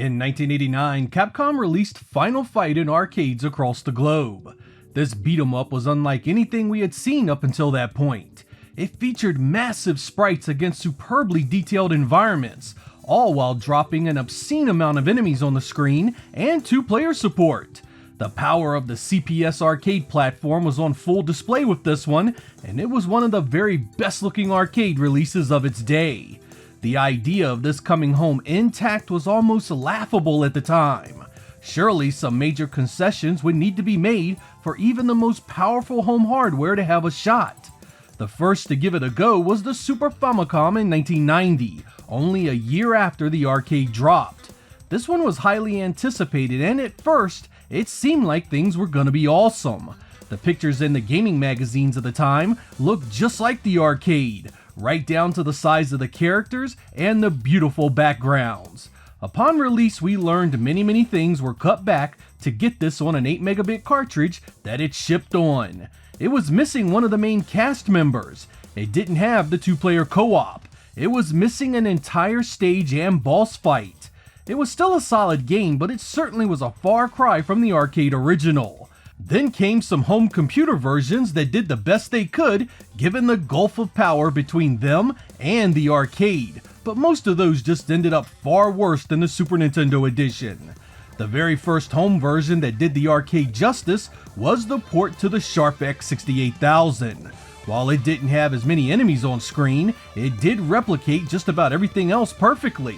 In 1989, Capcom released Final Fight in arcades across the globe. This beat-em-up was unlike anything we had seen up until that point. It featured massive sprites against superbly detailed environments, all while dropping an obscene amount of enemies on the screen and two-player support. The power of the CPS arcade platform was on full display with this one, and it was one of the very best-looking arcade releases of its day. The idea of this coming home intact was almost laughable at the time. Surely some major concessions would need to be made for even the most powerful home hardware to have a shot. The first to give it a go was the Super Famicom in 1990, only a year after the arcade dropped. This one was highly anticipated, and at first, it seemed like things were gonna be awesome. The pictures in the gaming magazines of the time looked just like the arcade, right down to the size of the characters and the beautiful backgrounds. Upon release, we learned many things were cut back to get this on an 8 megabit cartridge that it shipped on. It was missing one of the main cast members. It didn't have the two-player co-op. It was missing an entire stage and boss fight. It was still a solid game, but it certainly was a far cry from the arcade original. Then came some home computer versions that did the best they could given the gulf of power between them and the arcade, but most of those just ended up far worse than the Super Nintendo edition. The very first home version that did the arcade justice was the port to the Sharp X68000. While it didn't have as many enemies on screen, it did replicate just about everything else perfectly.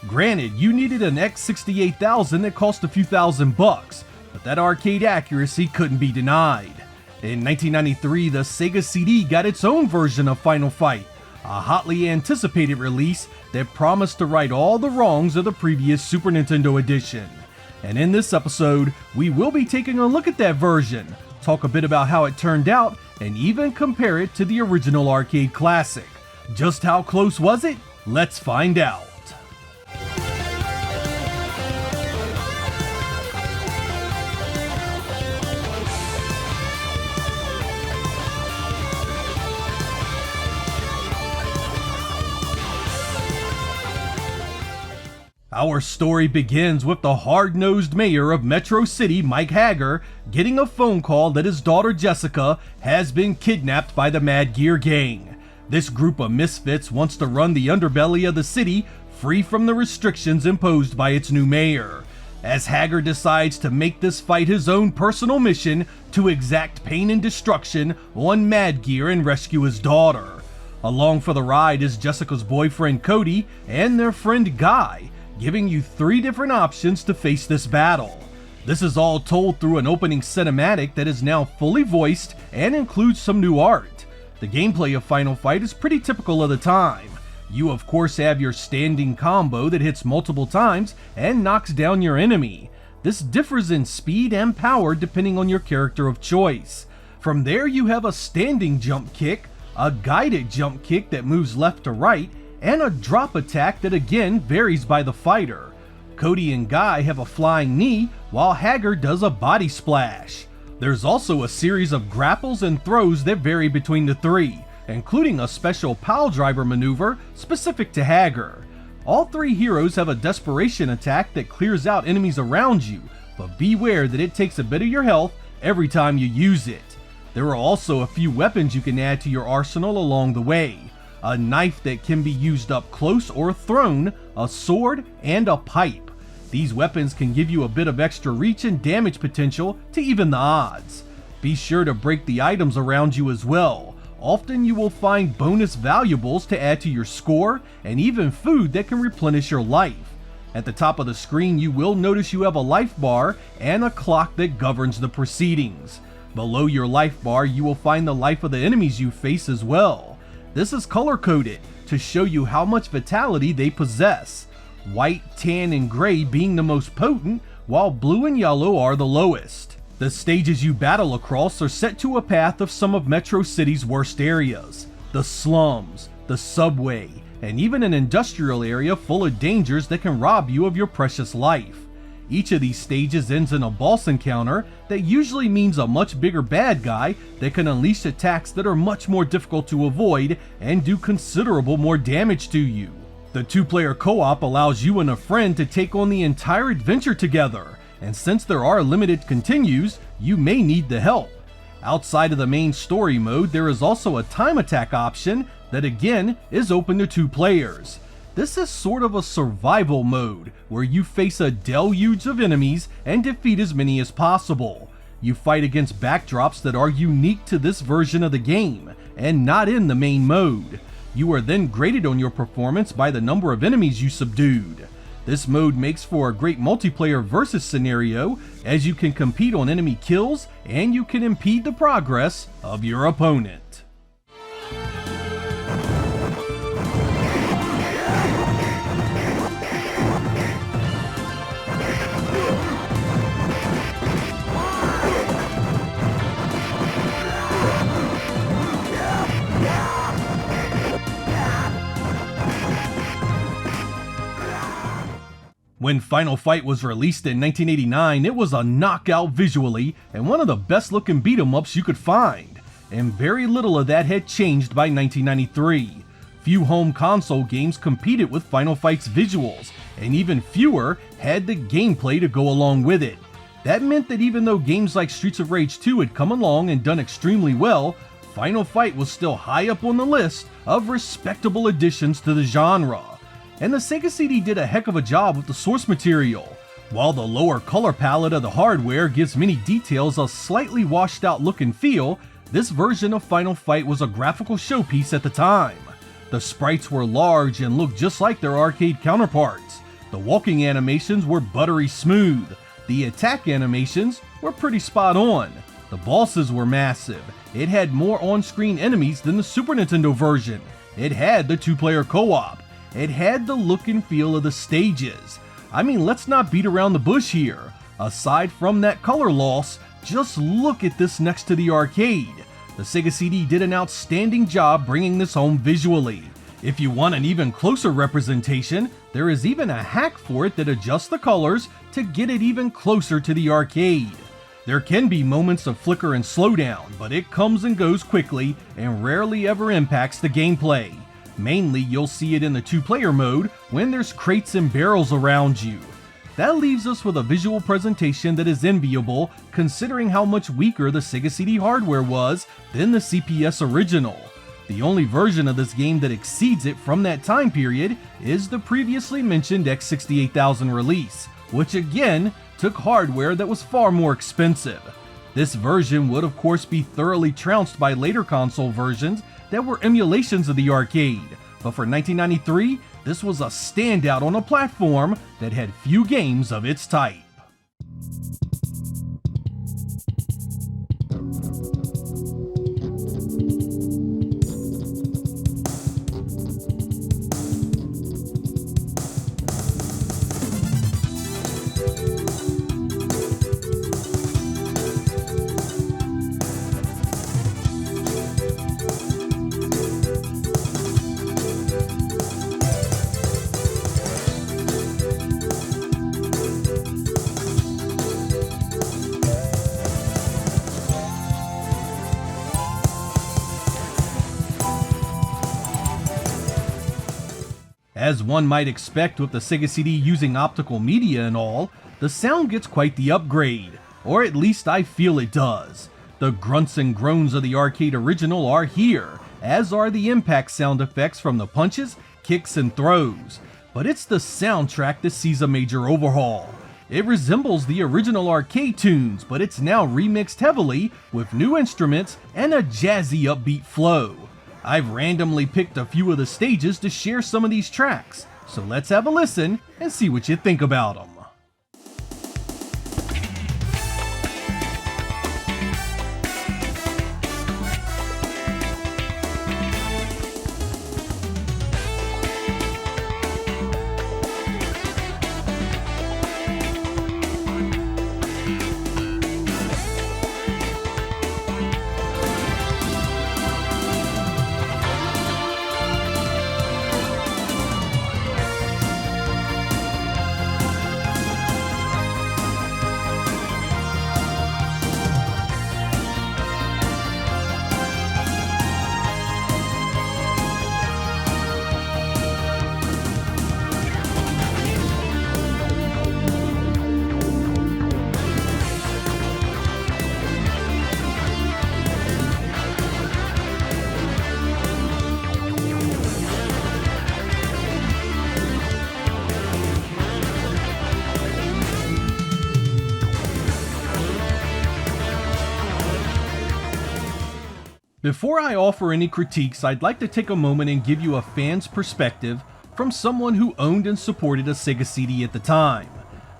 Granted, you needed an X68000 that cost a few $1,000, but that arcade accuracy couldn't be denied. In 1993, the Sega CD got its own version of Final Fight, a hotly anticipated release that promised to right all the wrongs of the previous Super Nintendo edition. And in this episode, we will be taking a look at that version, talk a bit about how it turned out, and even compare it to the original arcade classic. Just how close was it? Let's find out. Our story begins with the hard-nosed mayor of Metro City, Mike Hager, getting a phone call that his daughter Jessica has been kidnapped by the Mad Gear Gang. This group of misfits wants to run the underbelly of the city free from the restrictions imposed by its new mayor. As Hager decides to make this fight his own personal mission to exact pain and destruction on Mad Gear and rescue his daughter. Along for the ride is Jessica's boyfriend Cody and their friend Guy, giving you 3 different options to face this battle. This is all told through an opening cinematic that is now fully voiced and includes some new art. The gameplay of Final Fight is pretty typical of the time. You of course have your standing combo that hits multiple times and knocks down your enemy. This differs in speed and power depending on your character of choice. From there you have a standing jump kick, a guided jump kick that moves left to right, and a drop attack that again varies by the fighter. Cody and Guy have a flying knee, while Hager does a body splash. There's also a series of grapples and throws that vary between the 3, including a special pile driver maneuver specific to Hager. All 3 heroes have a desperation attack that clears out enemies around you, but beware that it takes a bit of your health every time you use it. There are also a few weapons you can add to your arsenal along the way. A knife that can be used up close or thrown, a sword, and a pipe. These weapons can give you a bit of extra reach and damage potential to even the odds. Be sure to break the items around you as well. Often you will find bonus valuables to add to your score, and even food that can replenish your life. At the top of the screen you will notice you have a life bar and a clock that governs the proceedings. Below your life bar you will find the life of the enemies you face as well. This is color-coded to show you how much vitality they possess, white, tan, and gray being the most potent, while blue and yellow are the lowest. The stages you battle across are set to a path of some of Metro City's worst areas, the slums, the subway, and even an industrial area full of dangers that can rob you of your precious life. Each of these stages ends in a boss encounter that usually means a much bigger bad guy that can unleash attacks that are much more difficult to avoid and do considerable more damage to you. The two-player co-op allows you and a friend to take on the entire adventure together, and since there are limited continues, you may need the help. Outside of the main story mode, there is also a time attack option that again is open to 2 players. This is sort of a survival mode where you face a deluge of enemies and defeat as many as possible. You fight against backdrops that are unique to this version of the game and not in the main mode. You are then graded on your performance by the number of enemies you subdued. This mode makes for a great multiplayer versus scenario as you can compete on enemy kills and you can impede the progress of your opponent. When Final Fight was released in 1989, it was a knockout visually and one of the best looking beat 'em ups you could find, and very little of that had changed by 1993. Few home console games competed with Final Fight's visuals, and even fewer had the gameplay to go along with it. That meant that even though games like Streets of Rage 2 had come along and done extremely well, Final Fight was still high up on the list of respectable additions to the genre. And the Sega CD did a heck of a job with the source material. While the lower color palette of the hardware gives many details a slightly washed out look and feel, this version of Final Fight was a graphical showpiece at the time. The sprites were large and looked just like their arcade counterparts. The walking animations were buttery smooth. The attack animations were pretty spot on. The bosses were massive. It had more on-screen enemies than the Super Nintendo version. It had the 2-player co-op. It had the look and feel of the stages. I mean, let's not beat around the bush here. Aside from that color loss, just look at this next to the arcade. The Sega CD did an outstanding job bringing this home visually. If you want an even closer representation, there is even a hack for it that adjusts the colors to get it even closer to the arcade. There can be moments of flicker and slowdown, but it comes and goes quickly and rarely ever impacts the gameplay. Mainly, you'll see it in the 2-player mode when there's crates and barrels around you. That leaves us with a visual presentation that is enviable considering how much weaker the Sega CD hardware was than the CPS original. The only version of this game that exceeds it from that time period is the previously mentioned X68000 release, which again took hardware that was far more expensive. This version would of course be thoroughly trounced by later console versions that were emulations of the arcade, but for 1993, this was a standout on a platform that had few games of its type. As one might expect with the Sega CD using optical media and all, the sound gets quite the upgrade, or at least I feel it does. The grunts and groans of the arcade original are here, as are the impact sound effects from the punches, kicks, and throws. But it's the soundtrack that sees a major overhaul. It resembles the original arcade tunes, but it's now remixed heavily with new instruments and a jazzy upbeat flow. I've randomly picked a few of the stages to share some of these tracks, so let's have a listen and see what you think about them. Before I offer any critiques, I'd like to take a moment and give you a fan's perspective from someone who owned and supported a Sega CD at the time.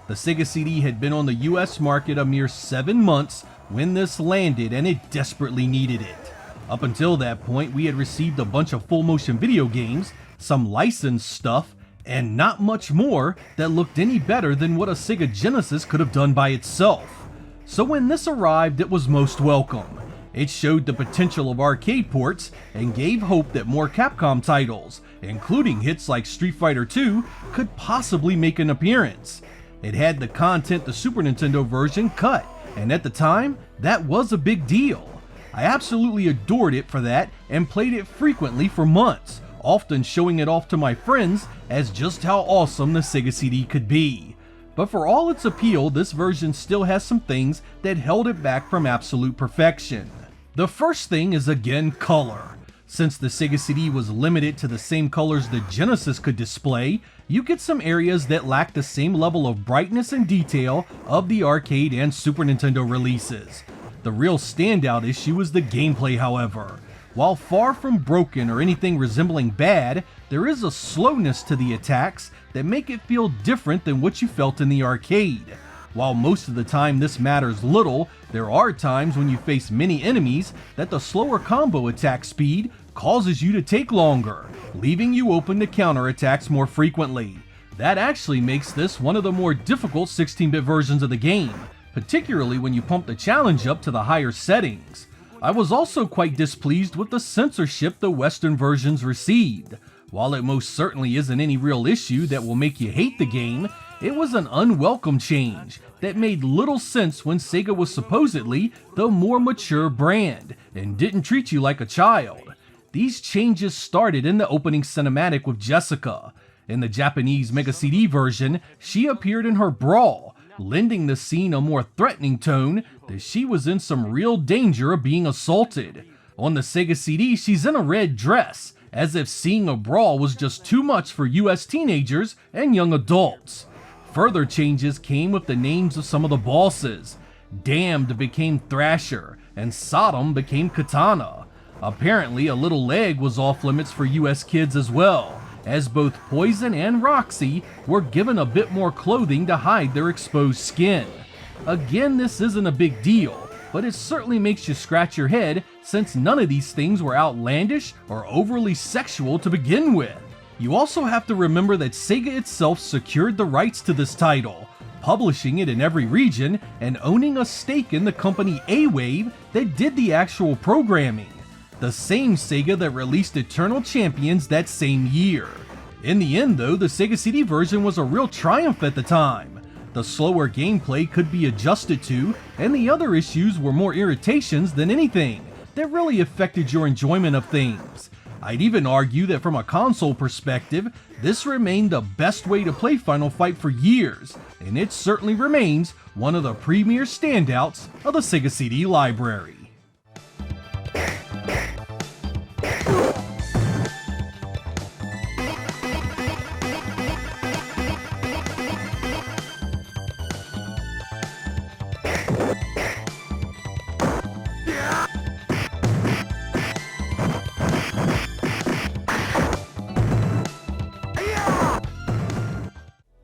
The Sega CD had been on the US market a mere 7 months when this landed, and it desperately needed it. Up until that point, we had received a bunch of full motion video games, some licensed stuff, and not much more that looked any better than what a Sega Genesis could have done by itself. So when this arrived, it was most welcome. It showed the potential of arcade ports and gave hope that more Capcom titles, including hits like Street Fighter II, could possibly make an appearance. It had the content the Super Nintendo version cut, and at the time, that was a big deal. I absolutely adored it for that and played it frequently for months, often showing it off to my friends as just how awesome the Sega CD could be. But for all its appeal, this version still has some things that held it back from absolute perfection. The first thing is again color. Since the Sega CD was limited to the same colors the Genesis could display, you get some areas that lack the same level of brightness and detail of the arcade and Super Nintendo releases. The real standout issue is the gameplay, however. While far from broken or anything resembling bad, there is a slowness to the attacks that make it feel different than what you felt in the arcade. While most of the time this matters little, there are times when you face many enemies that the slower combo attack speed causes you to take longer, leaving you open to counterattacks more frequently. That actually makes this one of the more difficult 16-bit versions of the game, particularly when you pump the challenge up to the higher settings. I was also quite displeased with the censorship the Western versions received. While it most certainly isn't any real issue that will make you hate the game, it was an unwelcome change that made little sense when Sega was supposedly the more mature brand and didn't treat you like a child. These changes started in the opening cinematic with Jessica. In the Japanese Mega CD version, she appeared in her brawl, lending the scene a more threatening tone that she was in some real danger of being assaulted. On the Sega CD, she's in a red dress, as if seeing a brawl was just too much for US teenagers and young adults. Further changes came with the names of some of the bosses. Damned became Thrasher, and Sodom became Katana. Apparently, a little leg was off limits for US kids as well, as both Poison and Roxy were given a bit more clothing to hide their exposed skin. Again, this isn't a big deal, but it certainly makes you scratch your head since none of these things were outlandish or overly sexual to begin with. You also have to remember that Sega itself secured the rights to this title, publishing it in every region and owning a stake in the company A-Wave that did the actual programming. The same Sega that released Eternal Champions that same year. In the end though, the Sega CD version was a real triumph at the time. The slower gameplay could be adjusted to, and the other issues were more irritations than anything that really affected your enjoyment of things. I'd even argue that from a console perspective, this remained the best way to play Final Fight for years, and it certainly remains one of the premier standouts of the Sega CD library.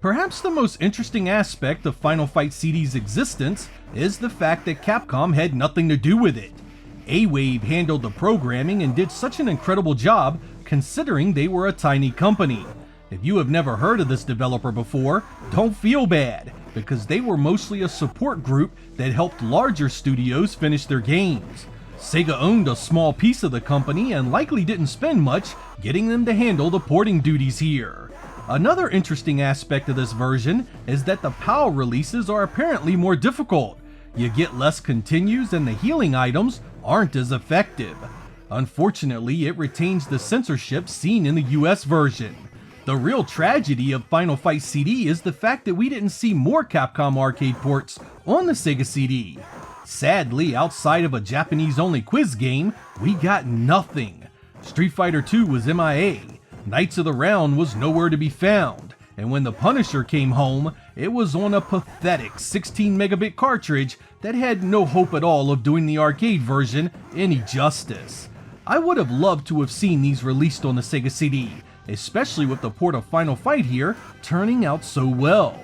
Perhaps the most interesting aspect of Final Fight CD's existence is the fact that Capcom had nothing to do with it. A-Wave handled the programming and did such an incredible job considering they were a tiny company. If you have never heard of this developer before, don't feel bad, because they were mostly a support group that helped larger studios finish their games. Sega owned a small piece of the company and likely didn't spend much getting them to handle the porting duties here. Another interesting aspect of this version is that the PAL releases are apparently more difficult. You get less continues and the healing items aren't as effective. Unfortunately, it retains the censorship seen in the US version. The real tragedy of Final Fight CD is the fact that we didn't see more Capcom arcade ports on the Sega CD. Sadly, outside of a Japanese-only quiz game, we got nothing. Street Fighter II was MIA. Knights of the Round was nowhere to be found, and when the Punisher came home, it was on a pathetic 16 megabit cartridge that had no hope at all of doing the arcade version any justice. I would have loved to have seen these released on the Sega CD, especially with the port of Final Fight here turning out so well.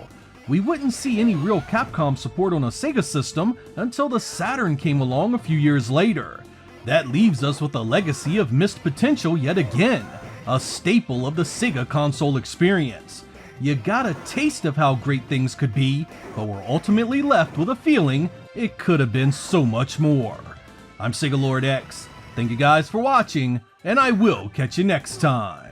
We wouldn't see any real Capcom support on a Sega system until the Saturn came along a few years later. That leaves us with a legacy of missed potential yet again, a staple of the Sega console experience. You got a taste of how great things could be, but we're ultimately left with a feeling it could have been so much more. I'm Sega Lord X, thank you guys for watching, and I will catch you next time.